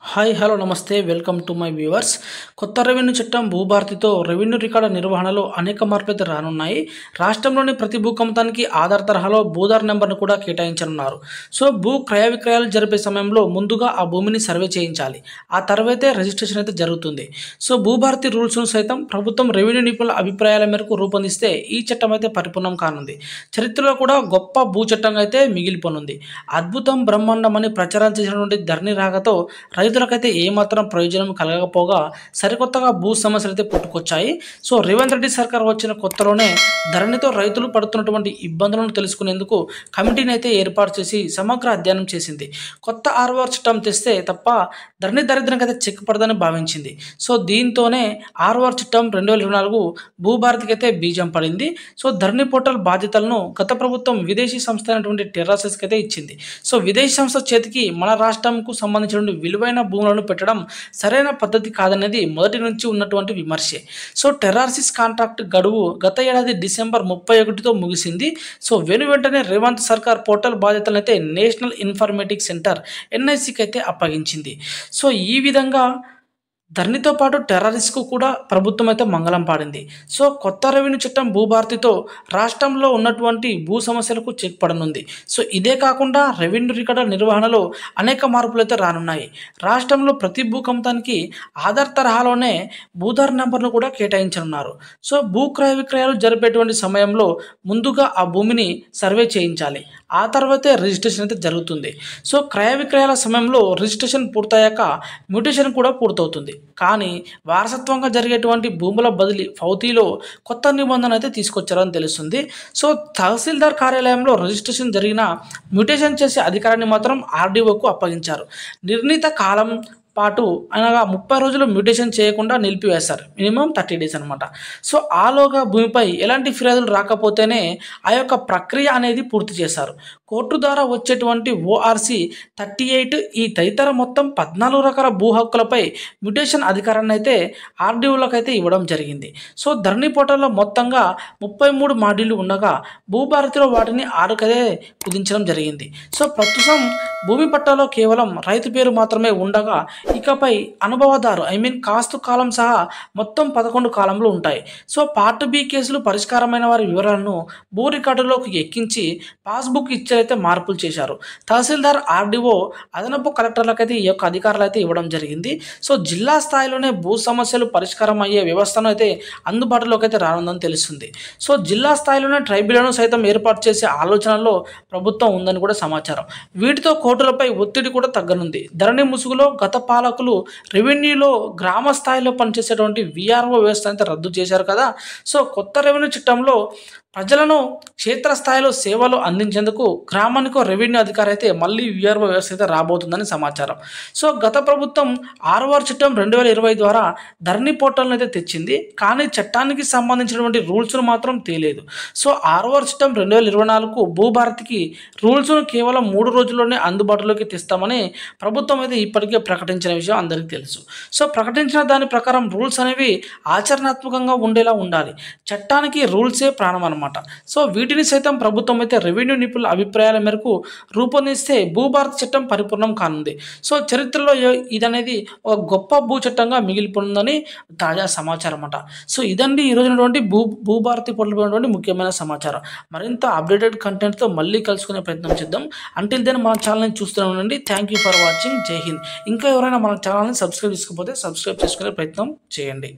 Hi hello నమస్తే welcome to my viewers. కొత్త revenue చట్టం భూభారతితో రెవెన్యూ రికార్డుల నిర్వహణలో అనేక మార్పులైతే రానున్నాయి. రాష్ట్రంలోని ప్రతి భూకంపానికి ఆధార్ తరహాలో భూధార్ నెంబర్ను కూడా కేటాయించనున్నారు. సో భూ క్రయ విక్రయాలు జరిపే సమయంలో ముందుగా ఆ భూమిని సర్వే చేయించాలి. ఆ తర్వాతే రిజిస్ట్రేషన్ అయితే జరుగుతుంది. సో భూభారతి రూల్స్ను సైతం ప్రభుత్వం రెవెన్యూ నిపుణుల అభిప్రాయాల మేరకు రూపొందిస్తే ఈ చట్టం అయితే పరిపూర్ణం కానుంది. చరిత్రలో కూడా గొప్ప భూ చట్టంగా అయితే మిగిలిపోనుంది. అద్భుతం బ్రహ్మాండమని ప్రచారం చేసినటువంటి ధరణి రాకతో రైతులకైతే ఏమాత్రం ప్రయోజనం కలగకపోగా సరికొత్తగా భూ సమస్యలు అయితే పుట్టుకొచ్చాయి. సో రేవంత్ రెడ్డి సర్కార్ వచ్చిన కొత్తలోనే ధరణితో రైతులు పడుతున్నటువంటి ఇబ్బందులను తెలుసుకునేందుకు కమిటీని అయితే ఏర్పాటు చేసి సమగ్ర అధ్యయనం చేసింది. కొత్త ఆర్ఓఆర్ చట్టం తెస్తే తప్ప ధరణి దరిద్రంకి అయితే చెక్ పడదని భావించింది. సో దీంతోనే ఆర్ఓఆర్ చట్టం 2024 భూభారతికి అయితే బీజం పడింది. సో ధరణి పోర్టల్ బాధ్యతలను గత ప్రభుత్వం విదేశీ సంస్థ అయినటువంటి టెర్రాసిస్కి అయితే ఇచ్చింది. సో విదేశీ సంస్థ చేతికి మన రాష్ట్రంకు సంబంధించిన విలువైన భూములను పెట్టడం సరైన పద్ధతి కాదనేది మొదటి నుంచి ఉన్నటువంటి విమర్శే. సో టెర్రాసిస్ కాంట్రాక్ట్ గడువు గత ఏడాది డిసెంబర్ 31తో ముగిసింది. సో వెంటనే రేవంత్ సర్కార్ పోర్టల్ బాధ్యతలను అయితే నేషనల్ ఇన్ఫర్మేటిక్ సెంటర్ NICకి అయితే అప్పగించింది. సో ఈ విధంగా ధరణితో పాటు టెర్రరిస్ట్కు కూడా ప్రభుత్వం అయితే మంగళం పాడింది. సో కొత్త రెవెన్యూ చట్టం భూభారతితో రాష్ట్రంలో ఉన్నటువంటి భూ సమస్యలకు చెక్ పడనుంది. సో ఇదే కాకుండా రెవెన్యూ రికార్డుల నిర్వహణలో అనేక మార్పులు అయితే రానున్నాయి. రాష్ట్రంలో ప్రతి భూకంపానికి ఆధార్ తరహాలోనే భూధార్ నెంబర్ను కూడా కేటాయించనున్నారు. సో భూ క్రయ విక్రయాలు జరిపేటువంటి సమయంలో ముందుగా ఆ భూమిని సర్వే చేయించాలి. ఆ తర్వాతే రిజిస్ట్రేషన్ అయితే జరుగుతుంది. సో క్రయ విక్రయాల సమయంలో రిజిస్ట్రేషన్ పూర్తయ్యాక మ్యూటేషన్ కూడా పూర్తవుతుంది. కానీ వారసత్వంగా జరిగేటువంటి భూముల బదిలీ ఫౌతీలో కొత్త నిబంధన అయితే తీసుకొచ్చారని తెలుస్తుంది. సో తహసీల్దార్ కార్యాలయంలో రిజిస్ట్రేషన్ జరిగిన మ్యూటేషన్ చేసే అధికారాన్ని మాత్రం RDOకు అప్పగించారు. నిర్ణీత కాలం పాటు అనగా 30 రోజులు మ్యూటేషన్ చేయకుండా నిలిపివేస్తారు. మినిమం 30 డేస్ అనమాట. సో ఆలోగా భూమిపై ఎలాంటి ఫిర్యాదులు రాకపోతేనే ఆ యొక్క ప్రక్రియ అనేది పూర్తి చేశారు. కోర్టు ద్వారా వచ్చేటువంటి ORC 38 ఈ తదితర మొత్తం 14 రకాల భూ హక్కులపై మ్యూటేషన్ అధికారాన్ని అయితే RDOలకు అయితే ఇవ్వడం జరిగింది. సో ధరణి పోర్టల్లో మొత్తంగా 33 మాడ్యూళ్లు ఉండగా భూభారతిలో వాటిని 6కదే కుదించడం జరిగింది. సో ప్రస్తుతం భూమి పట్టాలో కేవలం రైతు పేరు మాత్రమే ఉండగా ఇకపై అనుభవదారు కాస్తు కాలం సహా మొత్తం 11 కాలంలో ఉంటాయి. సో పార్ట్ B కేసులు పరిష్కారమైన వారి వివరాలను భూ రికార్డులోకి ఎక్కించి పాస్బుక్ ఇచ్చేదైతే మార్పులు చేశారు. తహసీల్దార్ RDO అదనపు కలెక్టర్లకైతే ఈ యొక్క అధికారాలు అయితే ఇవ్వడం జరిగింది. సో జిల్లా స్థాయిలోనే భూ సమస్యలు పరిష్కారం అయ్యే వ్యవస్థను అయితే అందుబాటులోకి అయితే రానుందని తెలుస్తుంది. సో జిల్లా స్థాయిలోనే ట్రైబ్యునల్ను సైతం ఏర్పాటు చేసే ఆలోచనలో ప్రభుత్వం ఉందని కూడా సమాచారం. వీటితో కోర్టులపై ఒత్తిడి కూడా తగ్గనుంది. ధరణి ముసుగులో గత పాలకులు రెవెన్యూలో గ్రామ స్థాయిలో పనిచేసేటువంటి VRO వ్యవస్థ అయితే రద్దు చేశారు కదా. సో కొత్త రెవెన్యూ చట్టంలో ప్రజలను క్షేత్రస్థాయిలో సేవలు అందించేందుకు గ్రామానికో రెవెన్యూ అధికారి అయితే మళ్ళీ VRO వ్యవస్థ అయితే రాబోతుందని సమాచారం. సో గత ప్రభుత్వం ROR చట్టం 2020 ద్వారా ధరణి పోర్టల్ను అయితే తెచ్చింది. కానీ చట్టానికి సంబంధించినటువంటి రూల్స్ను మాత్రం తేలేదు. సో ROR చట్టం 2024కు భూభారతికి రూల్స్ను కేవలం 3 రోజుల్లోనే అందుబాటులోకి తెస్తామని ప్రభుత్వం అయితే ఇప్పటికే ప్రకటించిన విషయం అందరికీ తెలుసు. సో ప్రకటించిన దాని ప్రకారం రూల్స్ అనేవి ఆచరణాత్మకంగా ఉండేలా ఉండాలి. చట్టానికి రూల్సే ప్రాణం అన్నమాట. సో వీటిని సైతం ప్రభుత్వం అయితే రెవెన్యూ నిపుణుల అభిప్రాయాల మేరకు రూపొందిస్తే భూభారతి చట్టం పరిపూర్ణం కానుంది. సో చరిత్రలో ఇదనేది ఒక గొప్ప భూ చట్టంగా మిగిలిపోయిందని తాజా సమాచారం అన్నమాట. సో ఇదండి ఈరోజునటువంటి భూభారతి పట్ల ముఖ్యమైన సమాచారం. మరింత అప్డేటెడ్ కంటెంట్తో మళ్ళీ కలుసుకునే ప్రయత్నం చేద్దాం. అంటిల్ దెన్ మన ఛానల్ని చూస్తూనే ఉండండి. Thank you for watching. జై హింద్. ఇంకా ఎవరైనా మన ఛానల్ని సబ్స్క్రైబ్ చేసుకోకపోతే సబ్స్క్రైబ్ చేసుకునే ప్రయత్నం చేయండి.